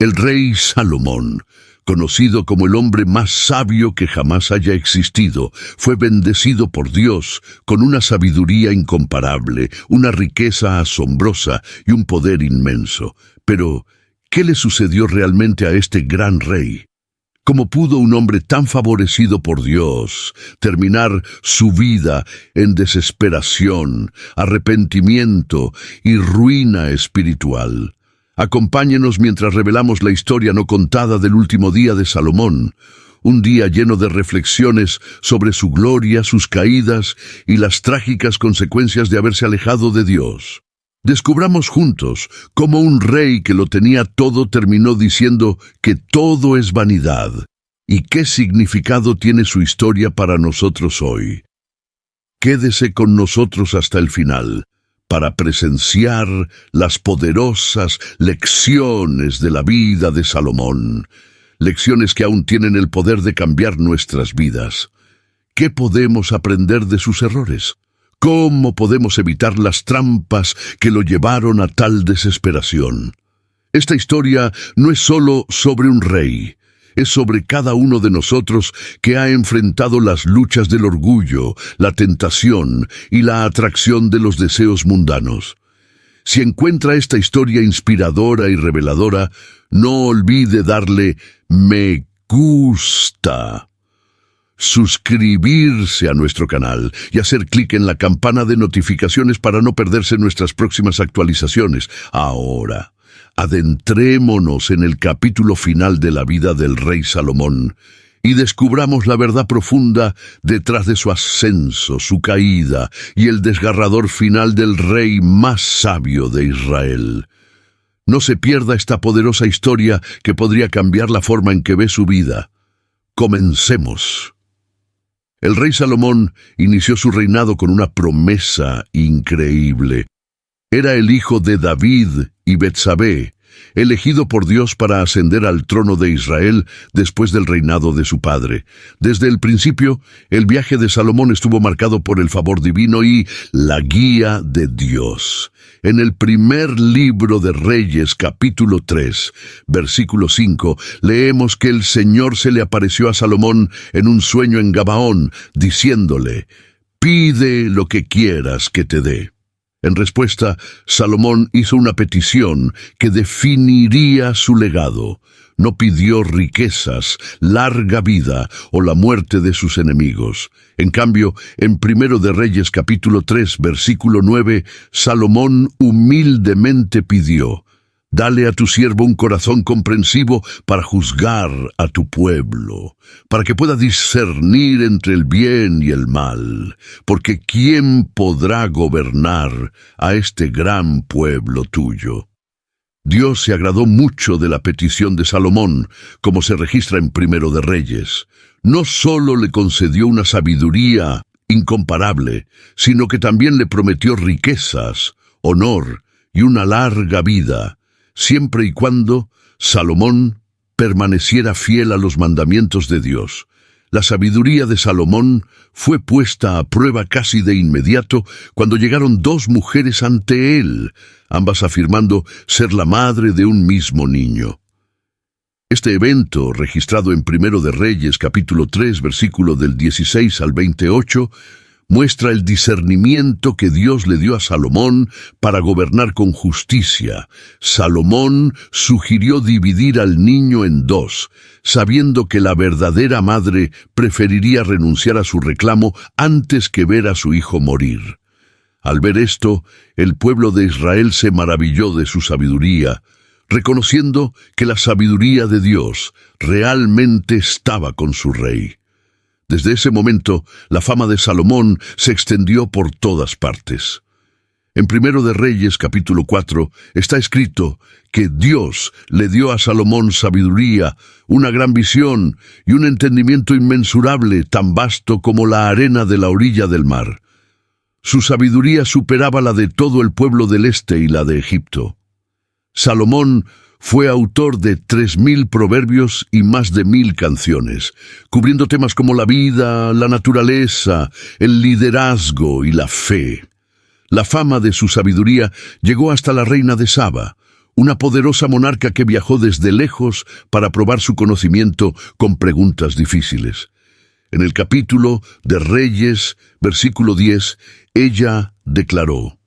El rey Salomón, conocido como el hombre más sabio que jamás haya existido, fue bendecido por Dios con una sabiduría incomparable, una riqueza asombrosa y un poder inmenso. Pero, ¿qué le sucedió realmente a este gran rey? ¿Cómo pudo un hombre tan favorecido por Dios terminar su vida en desesperación, arrepentimiento y ruina espiritual? Acompáñenos mientras revelamos la historia no contada del último día de Salomón, un día lleno de reflexiones sobre su gloria, sus caídas y las trágicas consecuencias de haberse alejado de Dios. Descubramos juntos cómo un rey que lo tenía todo terminó diciendo que todo es vanidad y qué significado tiene su historia para nosotros hoy. Quédese con nosotros hasta el final para presenciar las poderosas lecciones de la vida de Salomón, lecciones que aún tienen el poder de cambiar nuestras vidas. ¿Qué podemos aprender de sus errores? ¿Cómo podemos evitar las trampas que lo llevaron a tal desesperación? Esta historia no es solo sobre un rey, es sobre cada uno de nosotros que ha enfrentado las luchas del orgullo, la tentación y la atracción de los deseos mundanos. Si encuentra esta historia inspiradora y reveladora, no olvide darle me gusta, suscribirse a nuestro canal y hacer clic en la campana de notificaciones para no perderse nuestras próximas actualizaciones. Ahora, adentrémonos en el capítulo final de la vida del rey Salomón y descubramos la verdad profunda detrás de su ascenso, su caída y el desgarrador final del rey más sabio de Israel. No se pierda esta poderosa historia que podría cambiar la forma en que ve su vida. Comencemos. El rey Salomón inició su reinado con una promesa increíble. Era el hijo de David y Betsabé, elegido por Dios para ascender al trono de Israel después del reinado de su padre. Desde el principio, el viaje de Salomón estuvo marcado por el favor divino y la guía de Dios. En el primer libro de Reyes, capítulo 3, versículo 5, leemos que el Señor se le apareció a Salomón en un sueño en Gabaón, diciéndole: «Pide lo que quieras que te dé». En respuesta, Salomón hizo una petición que definiría su legado. No pidió riquezas, larga vida o la muerte de sus enemigos. En cambio, en Primero de Reyes capítulo 3, versículo 9, Salomón humildemente pidió: «Dale a tu siervo un corazón comprensivo para juzgar a tu pueblo, para que pueda discernir entre el bien y el mal, porque ¿quién podrá gobernar a este gran pueblo tuyo?». Dios se agradó mucho de la petición de Salomón, como se registra en Primero de Reyes. No solo le concedió una sabiduría incomparable, sino que también le prometió riquezas, honor y una larga vida, siempre y cuando Salomón permaneciera fiel a los mandamientos de Dios. La sabiduría de Salomón fue puesta a prueba casi de inmediato cuando llegaron dos mujeres ante él, ambas afirmando ser la madre de un mismo niño. Este evento, registrado en Primero de Reyes, capítulo 3, versículo del 16 al 28, muestra el discernimiento que Dios le dio a Salomón para gobernar con justicia. Salomón sugirió dividir al niño en dos, sabiendo que la verdadera madre preferiría renunciar a su reclamo antes que ver a su hijo morir. Al ver esto, el pueblo de Israel se maravilló de su sabiduría, reconociendo que la sabiduría de Dios realmente estaba con su rey. Desde ese momento, la fama de Salomón se extendió por todas partes. En Primero de Reyes, capítulo 4, está escrito que Dios le dio a Salomón sabiduría, una gran visión y un entendimiento inmensurable, tan vasto como la arena de la orilla del mar. Su sabiduría superaba la de todo el pueblo del este y la de Egipto. Salomón fue autor de 3.000 proverbios y más de 1.000 canciones, cubriendo temas como la vida, la naturaleza, el liderazgo y la fe. La fama de su sabiduría llegó hasta la reina de Saba, una poderosa monarca que viajó desde lejos para probar su conocimiento con preguntas difíciles. En el capítulo de Reyes, versículo 10, ella declaró: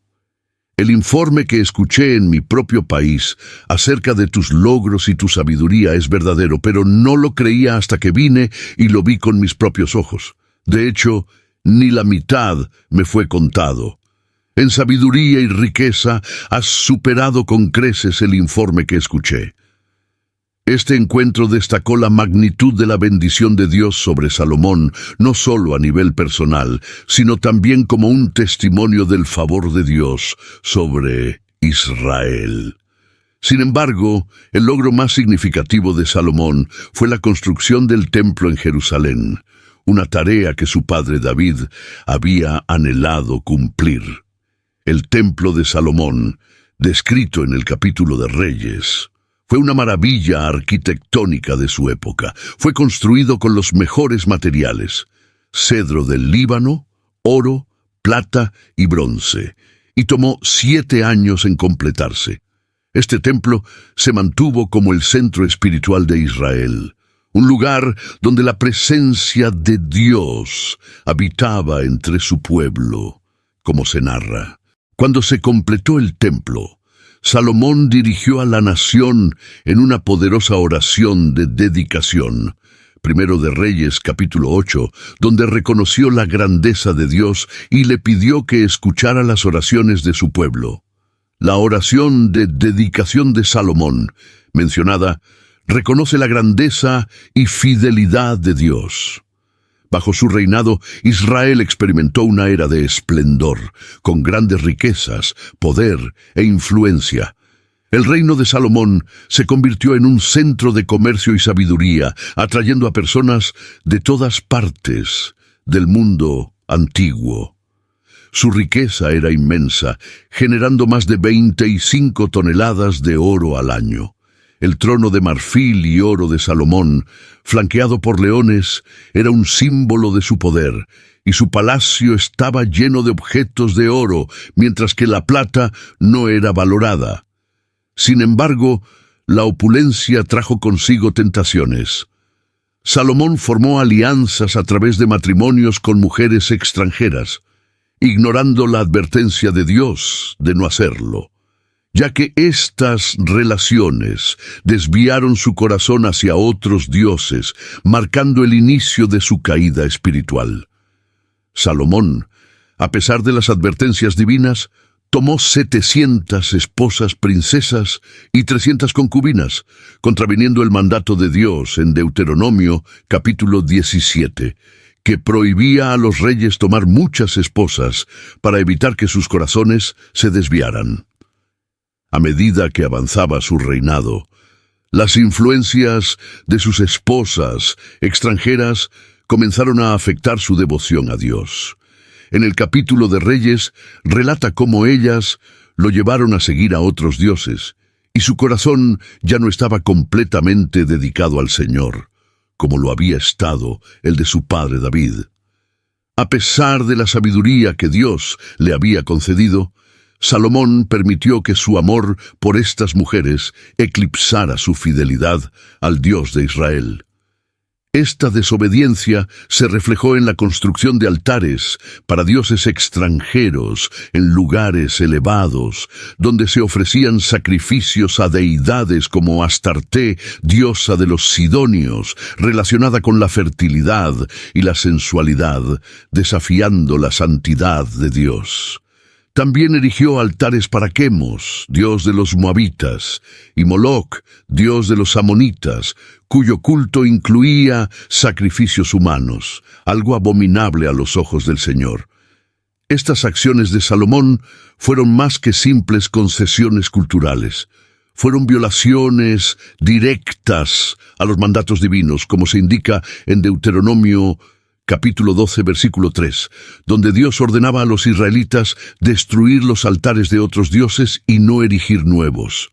«El informe que escuché en mi propio país acerca de tus logros y tu sabiduría es verdadero, pero no lo creía hasta que vine y lo vi con mis propios ojos. De hecho, ni la mitad me fue contado. En sabiduría y riqueza has superado con creces el informe que escuché». Este encuentro destacó la magnitud de la bendición de Dios sobre Salomón, no solo a nivel personal, sino también como un testimonio del favor de Dios sobre Israel. Sin embargo, el logro más significativo de Salomón fue la construcción del templo en Jerusalén, una tarea que su padre David había anhelado cumplir. El templo de Salomón, descrito en el capítulo de Reyes, fue una maravilla arquitectónica de su época. Fue construido con los mejores materiales: cedro del Líbano, oro, plata y bronce, y tomó 7 años en completarse. Este templo se mantuvo como el centro espiritual de Israel, un lugar donde la presencia de Dios habitaba entre su pueblo, como se narra. Cuando se completó el templo, Salomón dirigió a la nación en una poderosa oración de dedicación. Primero de Reyes, capítulo 8, donde reconoció la grandeza de Dios y le pidió que escuchara las oraciones de su pueblo. La oración de dedicación de Salomón, mencionada, reconoce la grandeza y fidelidad de Dios. Bajo su reinado, Israel experimentó una era de esplendor, con grandes riquezas, poder e influencia. El reino de Salomón se convirtió en un centro de comercio y sabiduría, atrayendo a personas de todas partes del mundo antiguo. Su riqueza era inmensa, generando más de 25 toneladas de oro al año. El trono de marfil y oro de Salomón, flanqueado por leones, era un símbolo de su poder, y su palacio estaba lleno de objetos de oro, mientras que la plata no era valorada. Sin embargo, la opulencia trajo consigo tentaciones. Salomón formó alianzas a través de matrimonios con mujeres extranjeras, ignorando la advertencia de Dios de no hacerlo, ya que estas relaciones desviaron su corazón hacia otros dioses, marcando el inicio de su caída espiritual. Salomón, a pesar de las advertencias divinas, tomó 700 esposas princesas y 300 concubinas, contraviniendo el mandato de Dios en Deuteronomio capítulo 17, que prohibía a los reyes tomar muchas esposas para evitar que sus corazones se desviaran. A medida que avanzaba su reinado, las influencias de sus esposas extranjeras comenzaron a afectar su devoción a Dios. En el capítulo de Reyes relata cómo ellas lo llevaron a seguir a otros dioses, y su corazón ya no estaba completamente dedicado al Señor, como lo había estado el de su padre David. A pesar de la sabiduría que Dios le había concedido, Salomón permitió que su amor por estas mujeres eclipsara su fidelidad al Dios de Israel. Esta desobediencia se reflejó en la construcción de altares para dioses extranjeros en lugares elevados, donde se ofrecían sacrificios a deidades como Astarte, diosa de los sidonios, relacionada con la fertilidad y la sensualidad, desafiando la santidad de Dios. También erigió altares para Quemos, dios de los moabitas, y Moloc, dios de los amonitas, cuyo culto incluía sacrificios humanos, algo abominable a los ojos del Señor. Estas acciones de Salomón fueron más que simples concesiones culturales. Fueron violaciones directas a los mandatos divinos, como se indica en Deuteronomio capítulo 12, versículo 3, donde Dios ordenaba a los israelitas destruir los altares de otros dioses y no erigir nuevos.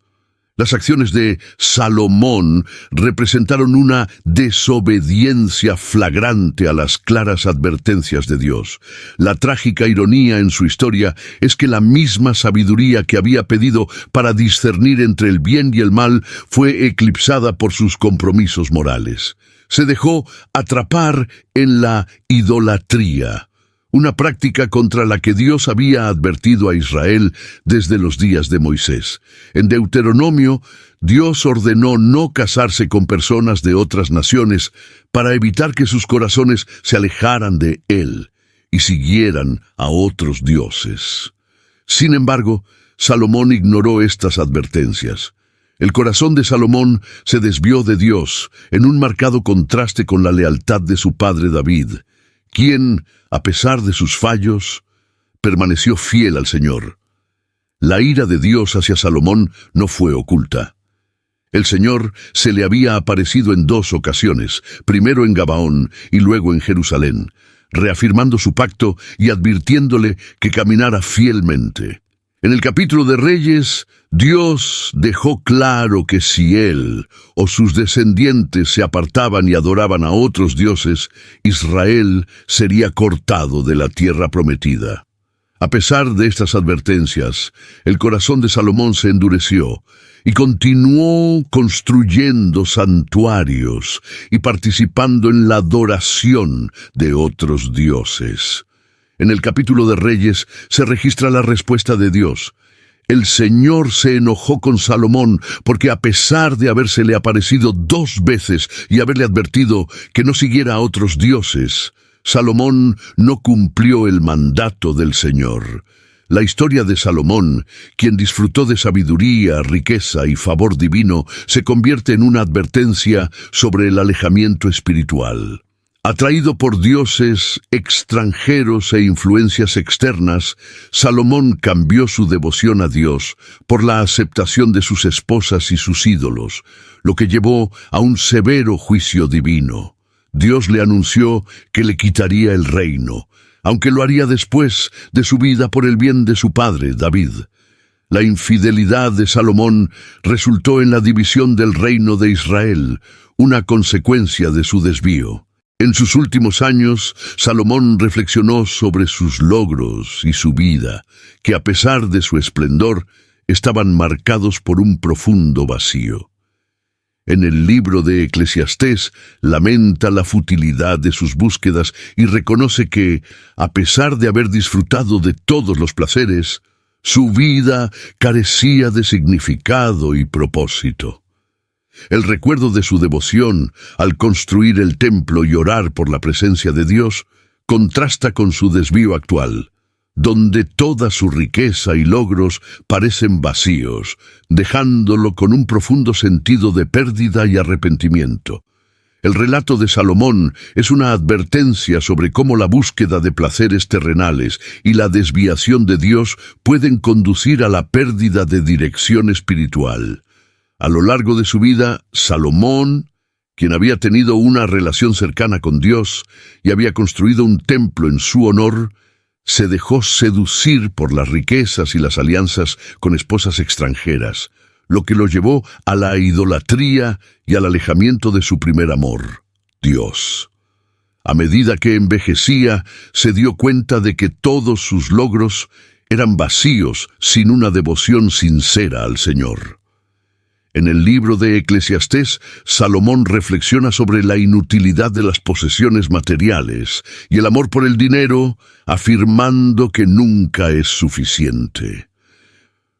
Las acciones de Salomón representaron una desobediencia flagrante a las claras advertencias de Dios. La trágica ironía en su historia es que la misma sabiduría que había pedido para discernir entre el bien y el mal fue eclipsada por sus compromisos morales. Se dejó atrapar en la idolatría, una práctica contra la que Dios había advertido a Israel desde los días de Moisés. En Deuteronomio, Dios ordenó no casarse con personas de otras naciones para evitar que sus corazones se alejaran de Él y siguieran a otros dioses. Sin embargo, Salomón ignoró estas advertencias. El corazón de Salomón se desvió de Dios en un marcado contraste con la lealtad de su padre David, quien, a pesar de sus fallos, permaneció fiel al Señor. La ira de Dios hacia Salomón no fue oculta. El Señor se le había aparecido en 2 ocasiones, primero en Gabaón y luego en Jerusalén, reafirmando su pacto y advirtiéndole que caminara fielmente. En el capítulo de Reyes, Dios dejó claro que si él o sus descendientes se apartaban y adoraban a otros dioses, Israel sería cortado de la tierra prometida. A pesar de estas advertencias, el corazón de Salomón se endureció y continuó construyendo santuarios y participando en la adoración de otros dioses. En el capítulo de Reyes se registra la respuesta de Dios. El Señor se enojó con Salomón porque a pesar de habérsele aparecido 2 veces y haberle advertido que no siguiera a otros dioses, Salomón no cumplió el mandato del Señor. La historia de Salomón, quien disfrutó de sabiduría, riqueza y favor divino, se convierte en una advertencia sobre el alejamiento espiritual. Atraído por dioses extranjeros e influencias externas, Salomón cambió su devoción a Dios por la aceptación de sus esposas y sus ídolos, lo que llevó a un severo juicio divino. Dios le anunció que le quitaría el reino, aunque lo haría después de su vida por el bien de su padre, David. La infidelidad de Salomón resultó en la división del reino de Israel, una consecuencia de su desvío. En sus últimos años, Salomón reflexionó sobre sus logros y su vida, que a pesar de su esplendor, estaban marcados por un profundo vacío. En el libro de Eclesiastés lamenta la futilidad de sus búsquedas y reconoce que, a pesar de haber disfrutado de todos los placeres, su vida carecía de significado y propósito. El recuerdo de su devoción al construir el templo y orar por la presencia de Dios contrasta con su desvío actual, donde toda su riqueza y logros parecen vacíos, dejándolo con un profundo sentido de pérdida y arrepentimiento. El relato de Salomón es una advertencia sobre cómo la búsqueda de placeres terrenales y la desviación de Dios pueden conducir a la pérdida de dirección espiritual. A lo largo de su vida, Salomón, quien había tenido una relación cercana con Dios y había construido un templo en su honor, se dejó seducir por las riquezas y las alianzas con esposas extranjeras, lo que lo llevó a la idolatría y al alejamiento de su primer amor, Dios. A medida que envejecía, se dio cuenta de que todos sus logros eran vacíos sin una devoción sincera al Señor. En el libro de Eclesiastés, Salomón reflexiona sobre la inutilidad de las posesiones materiales y el amor por el dinero, afirmando que nunca es suficiente.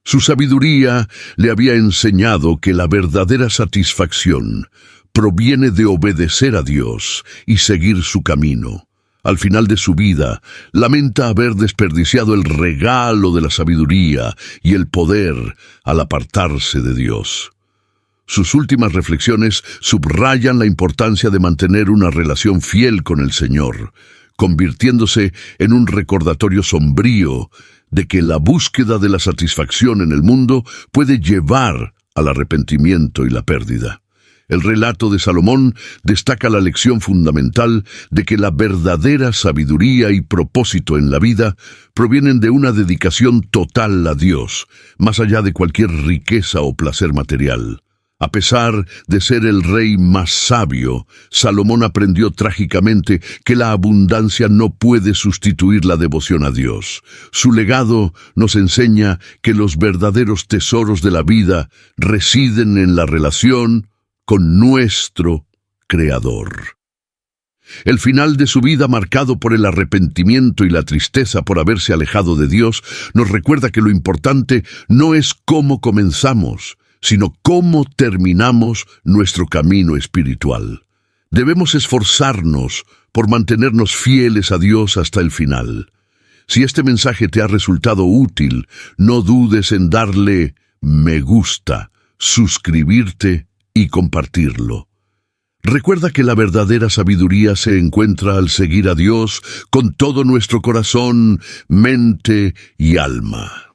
Su sabiduría le había enseñado que la verdadera satisfacción proviene de obedecer a Dios y seguir su camino. Al final de su vida, lamenta haber desperdiciado el regalo de la sabiduría y el poder al apartarse de Dios. Sus últimas reflexiones subrayan la importancia de mantener una relación fiel con el Señor, convirtiéndose en un recordatorio sombrío de que la búsqueda de la satisfacción en el mundo puede llevar al arrepentimiento y la pérdida. El relato de Salomón destaca la lección fundamental de que la verdadera sabiduría y propósito en la vida provienen de una dedicación total a Dios, más allá de cualquier riqueza o placer material. A pesar de ser el rey más sabio, Salomón aprendió trágicamente que la abundancia no puede sustituir la devoción a Dios. Su legado nos enseña que los verdaderos tesoros de la vida residen en la relación con nuestro Creador. El final de su vida, marcado por el arrepentimiento y la tristeza por haberse alejado de Dios, nos recuerda que lo importante no es cómo comenzamos, sino cómo terminamos nuestro camino espiritual. Debemos esforzarnos por mantenernos fieles a Dios hasta el final. Si este mensaje te ha resultado útil, no dudes en darle me gusta, suscribirte y compartirlo. Recuerda que la verdadera sabiduría se encuentra al seguir a Dios con todo nuestro corazón, mente y alma.